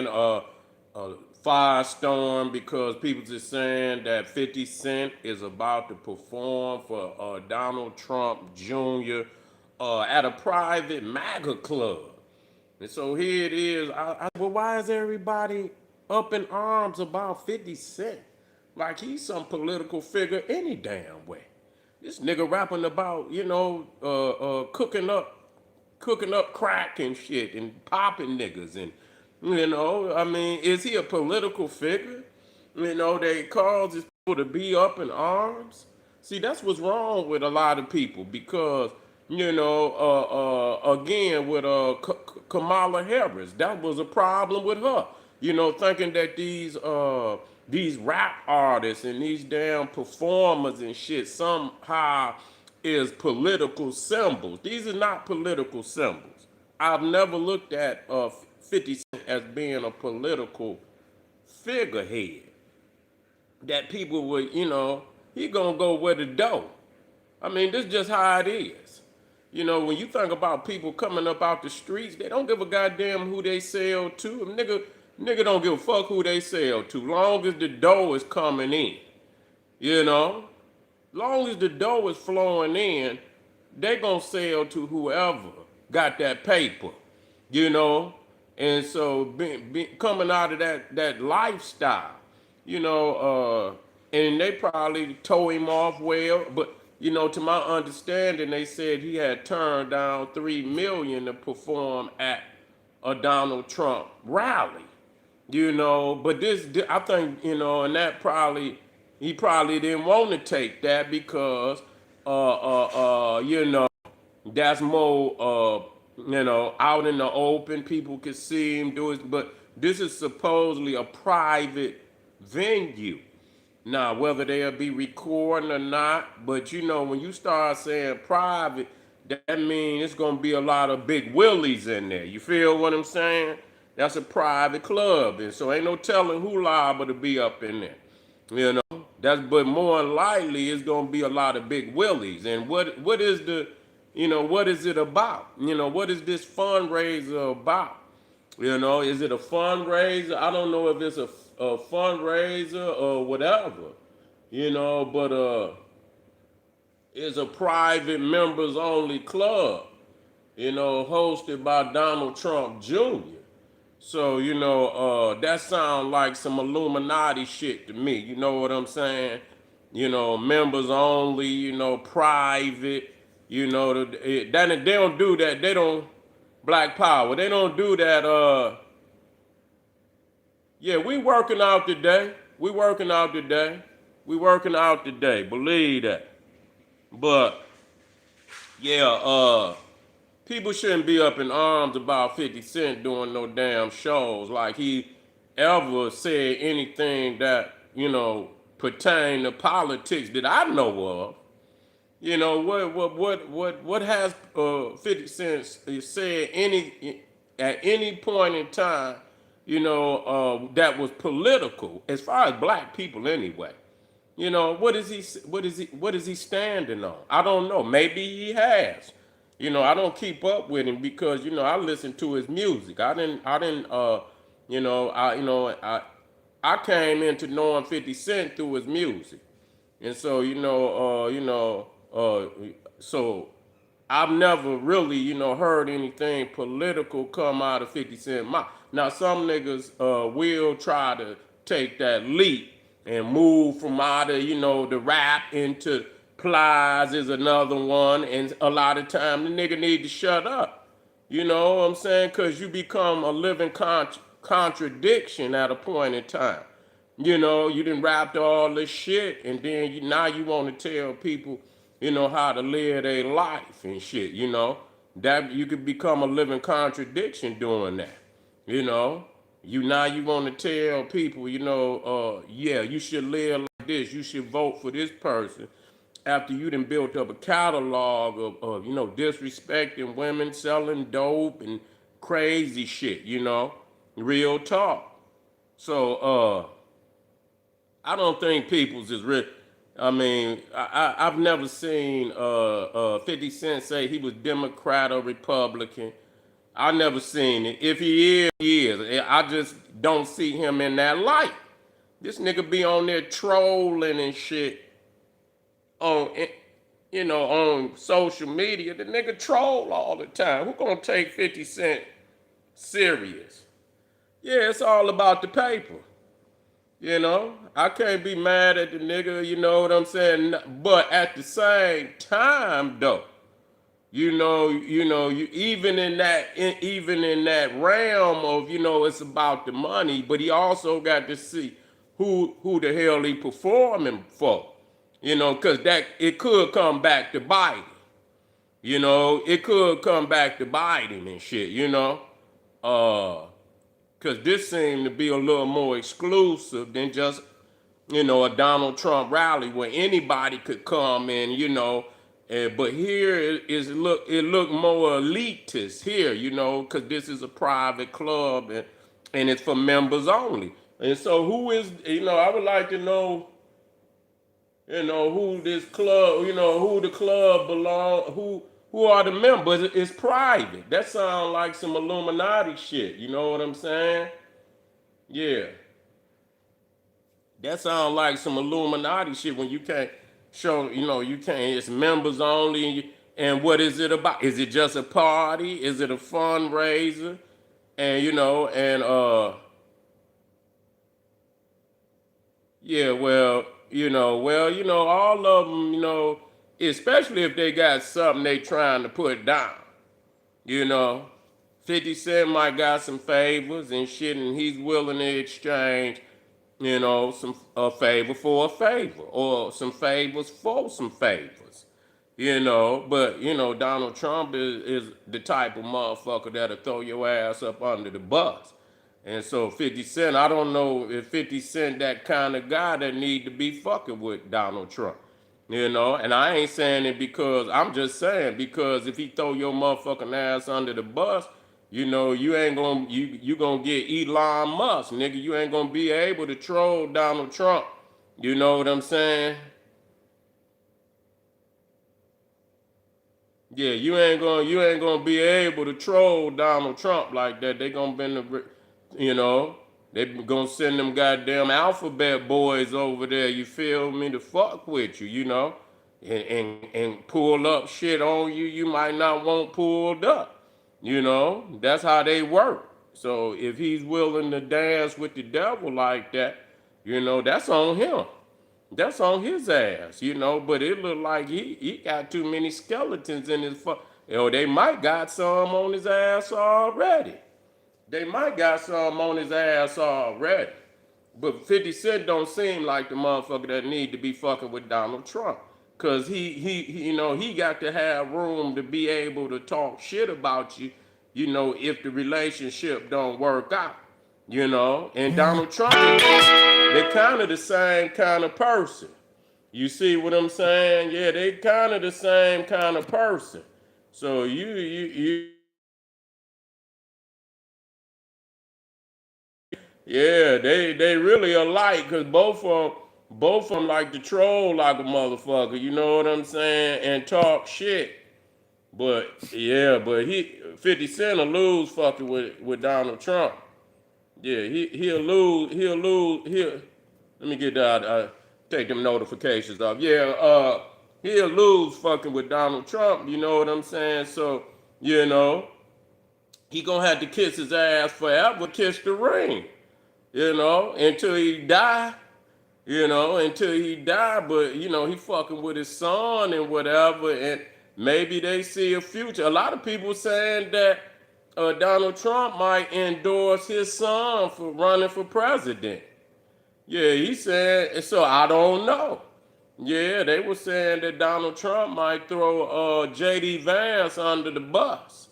saying Firestorm because people just saying that 50 Cent is about to perform for Donald Trump Jr. At a private MAGA club. And so here it is. Well, why is everybody up in arms about 50 Cent? Like he's some political figure any damn way. This nigga rapping about, cooking up crack and shit and popping niggas and I mean, is he a political figure? They cause his people to be up in arms. See, that's what's wrong with a lot of people because again with Kamala Harris, that was a problem with her. Thinking that these rap artists and these damn performers and shit somehow is political symbols. These are not political symbols. I've never looked at 50 Cent as being a political figurehead. That people would, he gonna go where the dough. I mean, this is just how it is. When you think about people coming up out the streets, they don't give a goddamn who they sell to. Nigga don't give a fuck who they sell to, long as the dough is coming in. Long as the dough is flowing in, they gonna sell to whoever got that paper. And so coming out of that lifestyle, and they probably tow him off well, but to my understanding, they said he had turned down $3 million to perform at a Donald Trump rally. But this I think, and that he probably didn't want to take that because that's more out in the open, people can see him do it, but this is supposedly a private venue. Now, whether they'll be recording or not, but when you start saying private, that means it's gonna be a lot of big willies in there. You feel what I'm saying? That's a private club, and so ain't no telling who liable to be up in there. But more than likely it's gonna be a lot of big willies. And what is what is it about? What is this fundraiser about? Is it a fundraiser? I don't know if it's a fundraiser or whatever, but it's a private members only club, hosted by Donald Trump Jr. So, that sounds like some Illuminati shit to me. You know what I'm saying? Members only, private, they don't do that. They don't, Black Power, they don't do that. Yeah, we working out today. We working out today. We working out today. Believe that. But, yeah, people shouldn't be up in arms about 50 Cent doing no damn shows like he ever said anything that, pertain to politics that I know of. What has 50 Cent said at any point in time, that was political as far as black people anyway. What is he standing on? I don't know. Maybe he has. I don't keep up with him because I listen to his music. I came into knowing 50 Cent through his music. And so, so I've never really, heard anything political come out of 50 Cent mouth. Now, some niggas will try to take that leap and move from out of, the rap into Plies is another one. And a lot of time the nigga need to shut up. You know what I'm saying? Because you become a living contradiction at a point in time. You done rapped all this shit, and then now you want to tell people, how to live their life and shit, That you could become a living contradiction doing that, Now you want to tell people, yeah, you should live like this, you should vote for this person, after you done built up a catalog of disrespecting women, selling dope, and crazy shit, real talk. So, I don't think people's is real. I mean, I've never seen 50 Cent say he was Democrat or Republican. I never seen it. If he is, he is. I just don't see him in that light. This nigga be on there trolling and shit on, on social media. The nigga troll all the time. Who gonna take 50 Cent serious? Yeah, it's all about the paper. I can't be mad at the nigga, you know what I'm saying? But at the same time, though, you even in that realm of, it's about the money, but he also got to see who the hell he performing for, because that it could come back to bite him. It could come back to bite him and shit, because this seemed to be a little more exclusive than just, a Donald Trump rally where anybody could come in, but here it look more elitist here, because this is a private club and it's for members only. And so who is, I would like to know, who this club, who the club belong, who are the members. It's private. That sounds like some Illuminati shit. You know what I'm saying? Yeah. That sounds like some Illuminati shit when you can't show, you can't, it's members only. And what is it about? Is it just a party? Is it a fundraiser? And, yeah, all of them, especially if they got something they trying to put down, 50 Cent might got some favors and shit, and he's willing to exchange, some a favor for a favor, or some favors for some favors, But Donald Trump is the type of motherfucker that'll throw your ass up under the bus. And so 50 Cent, I don't know if 50 Cent that kind of guy that need to be fucking with Donald Trump. And I ain't saying it because, I'm just saying because if he throw your motherfucking ass under the bus, you ain't gonna, you gonna get Elon Musk, nigga. You ain't gonna be able to troll Donald Trump. You know what I'm saying? Yeah, you ain't gonna be able to troll Donald Trump like that. They gonna be in the, they gonna send them goddamn alphabet boys over there. You feel me? To fuck with you, and pull up shit on you. You might not want pulled up. That's how they work. So if he's willing to dance with the devil like that, that's on him. That's on his ass, but it look like he got too many skeletons in his they might got some on his ass already. They might got some on his ass already. But 50 Cent don't seem like the motherfucker that need to be fucking with Donald Trump. Cause he got to have room to be able to talk shit about you, if the relationship don't work out. And Donald Trump, they're kind of the same kind of person. You see what I'm saying? Yeah, they kind of the same kind of person. So yeah, they really alike because both of them like to troll like a motherfucker. You know what I'm saying? And talk shit. But yeah, but 50 Cent will lose fucking with Donald Trump. Yeah, he'll lose. Let me get that. Take them notifications off. Yeah, he'll lose fucking with Donald Trump. You know what I'm saying? So he gonna have to kiss his ass forever, kiss the ring. Until he die. Until he die. But he fucking with his son and whatever, and maybe they see a future. A lot of people saying that Donald Trump might endorse his son for running for president. Yeah, he said, so I don't know. Yeah, they were saying that Donald Trump might throw J.D. Vance under the bus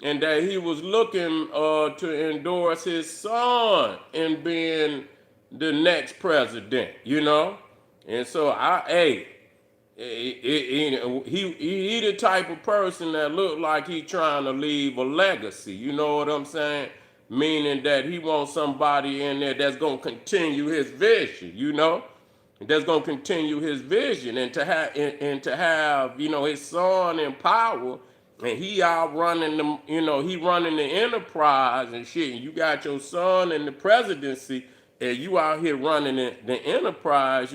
and that he was looking to endorse his son in being the next president, And so he the type of person that look like he trying to leave a legacy. You know what I'm saying? Meaning that he wants somebody in there that's gonna continue his vision. That's gonna continue his vision and to have his son in power and he out running the, he running the enterprise and shit. And you got your son in the presidency, and you out here running the enterprise.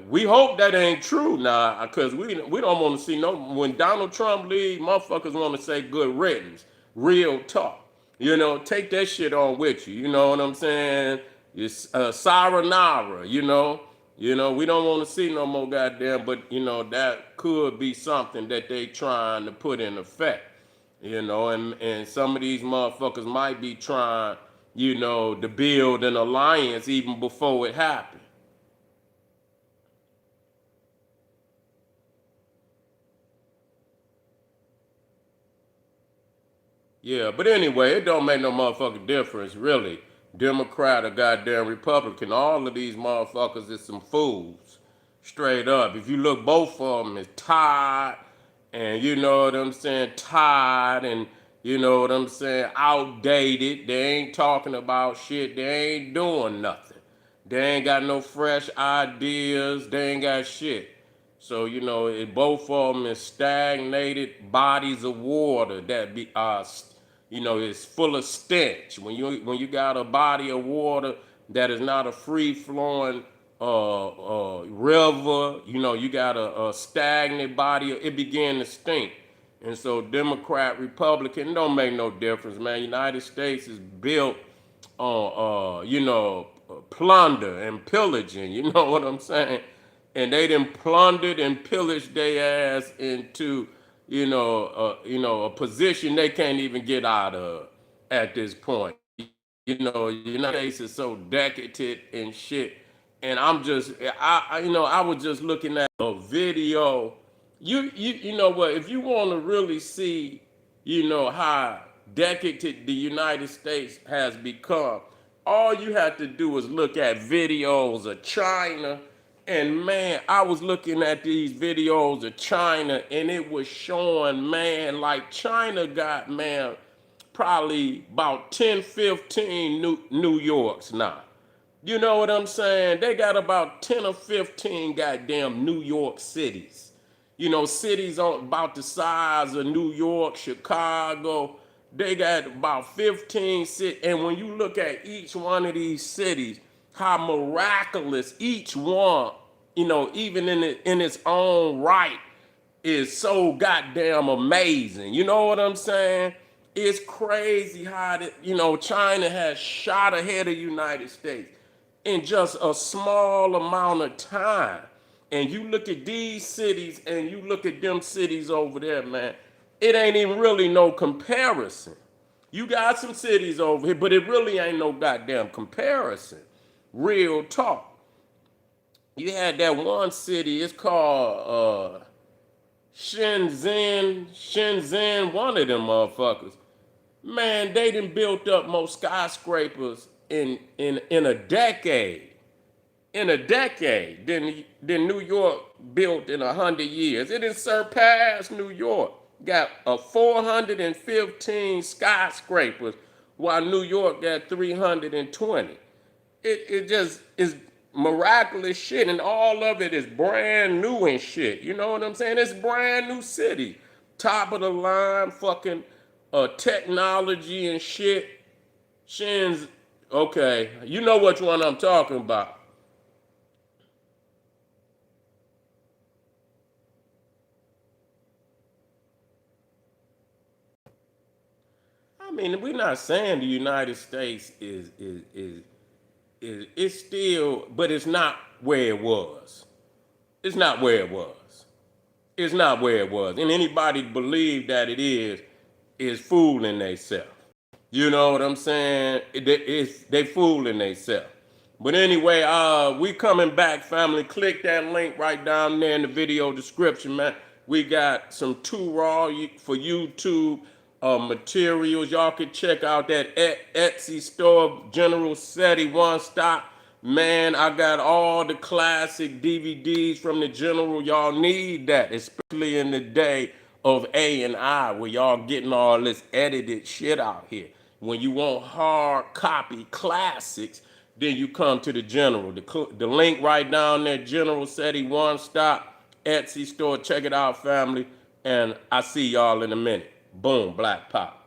We hope that ain't true now, cause we don't want to see no. When Donald Trump leave, motherfuckers want to say good riddance, real talk. Take that shit on with you. You know what I'm saying? It's sayonara. We don't want to see no more goddamn. But that could be something that they trying to put in effect. And some of these motherfuckers might be trying, to build an alliance even before it happens. Yeah, but anyway, it don't make no motherfucking difference, really. Democrat or goddamn Republican, all of these motherfuckers is some fools. Straight up. If you look, both of them is tired, and you know what I'm saying, tired, and you know what I'm saying, outdated. They ain't talking about shit. They ain't doing nothing. They ain't got no fresh ideas. They ain't got shit. So both of them is stagnated bodies of water that be it's full of stench. When you got a body of water that is not a free flowing river, you got a stagnant body. It began to stink. And so Democrat, Republican don't make no difference, man. United States is built on plunder and pillaging. You know what I'm saying? And they done plundered and pillaged their ass into a position they can't even get out of at this point. United States is so decadent and shit. And I was just looking at a video. You know what? If you want to really see, how decadent the United States has become, all you have to do is look at videos of China. And man, I was looking at these videos of China, and it was showing, man, like China got, man, probably about 10, 15 New Yorks now. You know what I'm saying? They got about 10 or 15 goddamn New York cities. Cities on about the size of New York, Chicago. They got about 15 cities. And when you look at each one of these cities, how miraculous each one, even in its own right, is so goddamn amazing. You know what I'm saying? It's crazy how China has shot ahead of the United States in just a small amount of time. And you look at these cities and you look at them cities over there, man, it ain't even really no comparison. You got some cities over here, but it really ain't no goddamn comparison. Real talk. You had that one city, it's called Shenzhen, one of them motherfuckers. Man, they done built up more skyscrapers in a decade. In a decade than New York built in 100 years. It has surpassed New York. Got a 415 skyscrapers while New York got 320. It just is miraculous shit, and all of it is brand new and shit. You know what I'm saying? It's brand new city. Top of the line fucking technology and shit. Shins, okay, you know which one I'm talking about. I mean, we're not saying the United States is it's still, but it's not where it was. It's not where it was. It's not where it was. And anybody believe that it is fooling themselves. You know what I'm saying? They fooling themselves. But anyway, we coming back, family. Click that link right down there in the video description, man. We got some too raw for YouTube materials. Y'all can check out that Etsy store, General SETI One Stop. Man, I got all the classic DVDs from the General. Y'all need that, especially in the day of A&I, where y'all getting all this edited shit out here. When you want hard copy classics, then you come to the General. The link right down there, General SETI One Stop, Etsy store. Check it out, family. And I see y'all in a minute. Boom, Black Pop.